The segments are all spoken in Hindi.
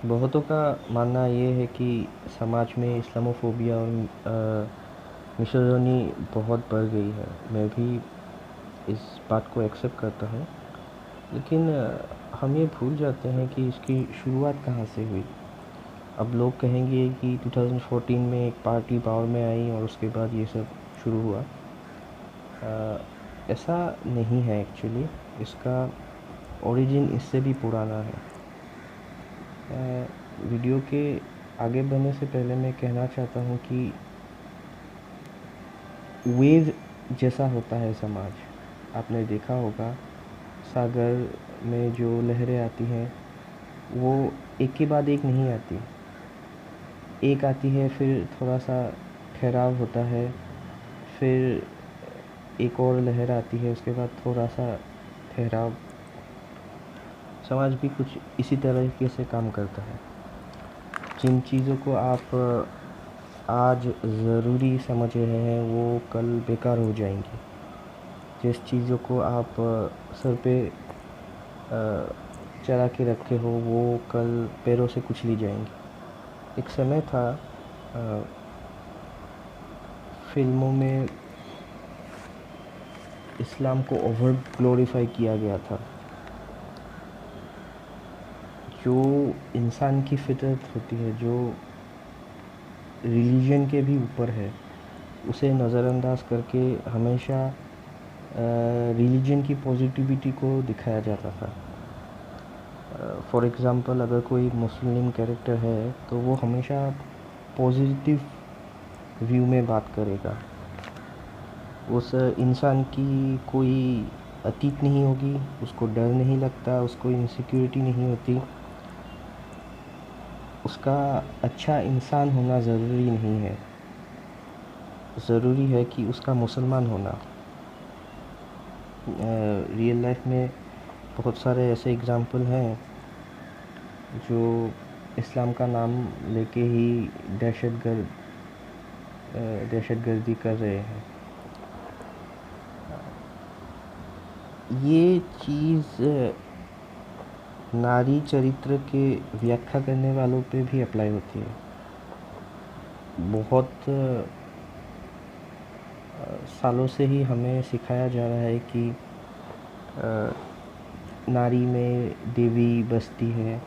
बहुतों का मानना ये है कि समाज में इस्लामोफोबिया और मिसोजिनी बहुत बढ़ गई है। मैं भी इस बात को एक्सेप्ट करता हूँ, लेकिन हम ये भूल जाते हैं कि इसकी शुरुआत कहाँ से हुई। अब लोग कहेंगे कि 2014 में एक पार्टी पावर में आई और उसके बाद ये सब शुरू हुआ। ऐसा नहीं है एक्चुअली। इसका ओरिजिन इससे भी पुराना है। वीडियो के आगे बढ़ने से पहले मैं कहना चाहता हूँ कि वेव जैसा होता है समाज। आपने देखा होगा, सागर में जो लहरें आती हैं वो एक के बाद एक नहीं आती। एक आती है, फिर थोड़ा सा ठहराव होता है, फिर एक और लहर आती है, उसके बाद थोड़ा सा ठहराव। समाज भी कुछ इसी तरीके से काम करता है। जिन चीज़ों को आप आज ज़रूरी समझ रहे हैं वो कल बेकार हो जाएंगी। जिस चीज़ों को आप सर पे चढ़ा के रखे हो वो कल पैरों से कुचली जाएंगी। एक समय था, फिल्मों में इस्लाम को ओवर ग्लोरीफाई किया गया था। जो इंसान की फितरत होती है, जो रिलीजन के भी ऊपर है, उसे नज़रअंदाज करके हमेशा रिलीजन की पॉजिटिविटी को दिखाया जाता था। फॉर एग्ज़ाम्पल, अगर कोई मुस्लिम कैरेक्टर है तो वो हमेशा पॉजिटिव व्यू में बात करेगा। उस इंसान की कोई अतीत नहीं होगी, उसको डर नहीं लगता, उसको इनसिक्योरिटी नहीं होती। उसका अच्छा इंसान होना ज़रूरी नहीं है, ज़रूरी है कि उसका मुसलमान होना। रियल लाइफ में बहुत सारे ऐसे एग्ज़ाम्पल हैं जो इस्लाम का नाम लेके ही दहशतगर्दी कर रहे हैं। ये चीज़ नारी चरित्र के व्याख्या करने वालों पे भी अप्लाई होती है। बहुत सालों से ही हमें सिखाया जा रहा है कि नारी में देवी बसती है,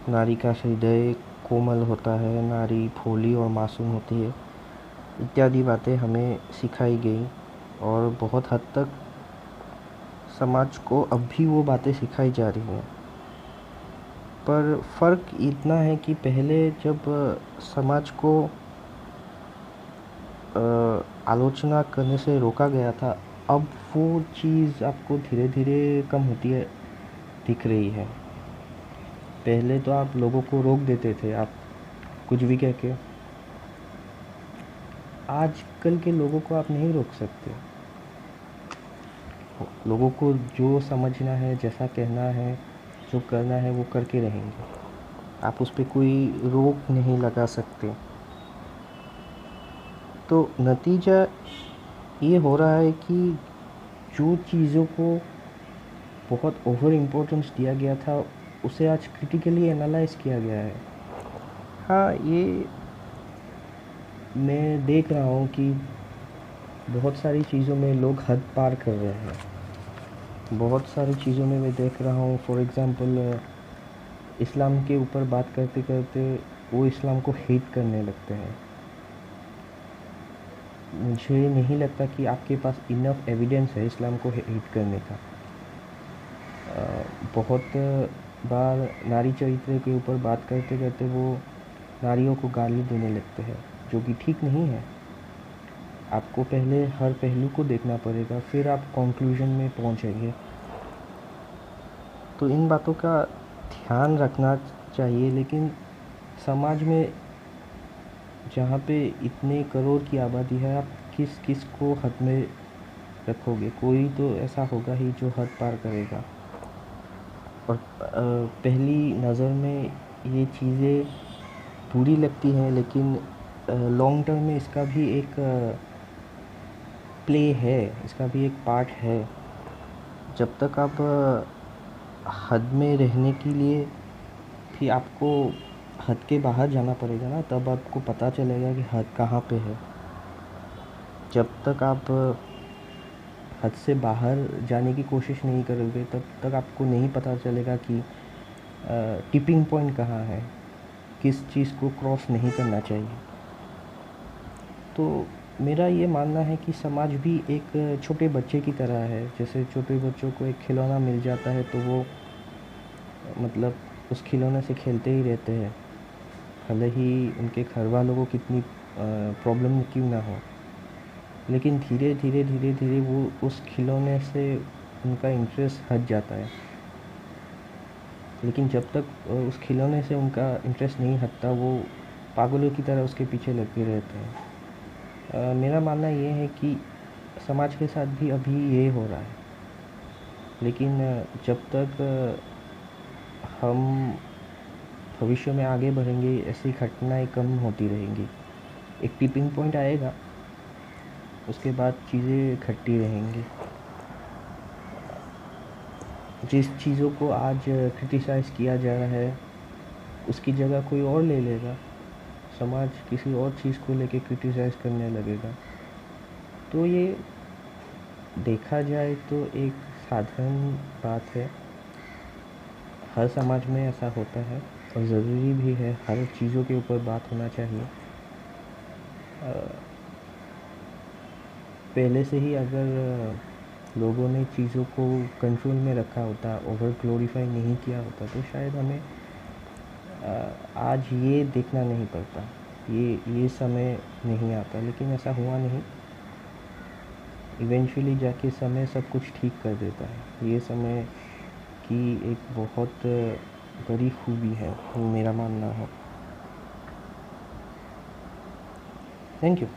नारी का हृदय कोमल होता है, नारी भोली और मासूम होती है, इत्यादि बातें हमें सिखाई गई। और बहुत हद तक समाज को अब भी वो बातें सिखाई जा रही हैं। पर फ़र्क इतना है कि पहले जब समाज को आलोचना करने से रोका गया था, अब वो चीज़ आपको धीरे धीरे कम होती है दिख रही है। पहले तो आप लोगों को रोक देते थे, आप कुछ भी कह के। आजकल के लोगों को आप नहीं रोक सकते। लोगों को जो समझना है, जैसा कहना है, जो करना है वो करके रहेंगे। आप उस पर कोई रोक नहीं लगा सकते। तो नतीजा ये हो रहा है कि जो चीज़ों को बहुत ओवर इम्पोर्टेंस दिया गया था उसे आज क्रिटिकली एनालाइज किया गया है। हाँ, ये मैं देख रहा हूँ कि बहुत सारी चीज़ों में लोग हद पार कर रहे हैं। बहुत सारी चीज़ों में मैं देख रहा हूँ, फॉर एग्ज़ाम्पल इस्लाम के ऊपर बात करते करते वो इस्लाम को हेट करने लगते हैं। मुझे नहीं लगता कि आपके पास इनफ एविडेंस है इस्लाम को हेट करने का। बहुत बार नारी चरित्र के ऊपर बात करते करते वो नारियों को गाली देने लगते हैं, जो कि ठीक नहीं है। आपको पहले हर पहलू को देखना पड़ेगा, फिर आप कंक्लूजन में पहुंचेंगे। तो इन बातों का ध्यान रखना चाहिए। लेकिन समाज में जहाँ पे इतने करोड़ की आबादी है, आप किस किस को हद में रखोगे? कोई तो ऐसा होगा ही जो हद पार करेगा। और पहली नज़र में ये चीज़ें बुरी लगती हैं, लेकिन लॉन्ग टर्म में इसका भी एक प्ले है, इसका भी एक पार्ट है। जब तक आप हद में रहने के लिए कि आपको हद के बाहर जाना पड़ेगा ना, तब आपको पता चलेगा कि हद कहाँ पे है। जब तक आप हद से बाहर जाने की कोशिश नहीं करोगे तब तक आपको नहीं पता चलेगा कि टिपिंग पॉइंट कहाँ है, किस चीज़ को क्रॉस नहीं करना चाहिए। तो मेरा ये मानना है कि समाज भी एक छोटे बच्चे की तरह है। जैसे छोटे बच्चों को एक खिलौना मिल जाता है तो वो मतलब उस खिलौने से खेलते ही रहते हैं, भले ही उनके घर वालों को कितनी प्रॉब्लम क्यों ना हो। लेकिन धीरे धीरे धीरे धीरे वो उस खिलौने से उनका इंटरेस्ट हट जाता है। लेकिन जब तक उस खिलौने से उनका इंटरेस्ट नहीं हटता, वो पागलों की तरह उसके पीछे लगे रहते हैं। मेरा मानना ये है कि समाज के साथ भी अभी ये हो रहा है। लेकिन जब तक हम भविष्य में आगे बढ़ेंगे, ऐसी घटनाएं कम होती रहेंगी। एक टिपिंग पॉइंट आएगा, उसके बाद चीज़ें घटती रहेंगी। जिस चीज़ों को आज क्रिटिसाइज़ किया जा रहा है, उसकी जगह कोई और ले लेगा। समाज किसी और चीज़ को लेके क्रिटिसाइज़ करने लगेगा। तो ये देखा जाए तो एक साधारण बात है। हर समाज में ऐसा होता है और ज़रूरी भी है, हर चीज़ों के ऊपर बात होना चाहिए। पहले से ही अगर लोगों ने चीज़ों को कंट्रोल में रखा होता, ओवर ग्लोरीफाई नहीं किया होता, तो शायद हमें आज ये देखना नहीं पड़ता, ये समय नहीं आता। लेकिन ऐसा हुआ नहीं। इवेंचुअली जाके समय सब कुछ ठीक कर देता है। ये समय की एक बहुत बड़ी खूबी है, मेरा मानना है। Thank you.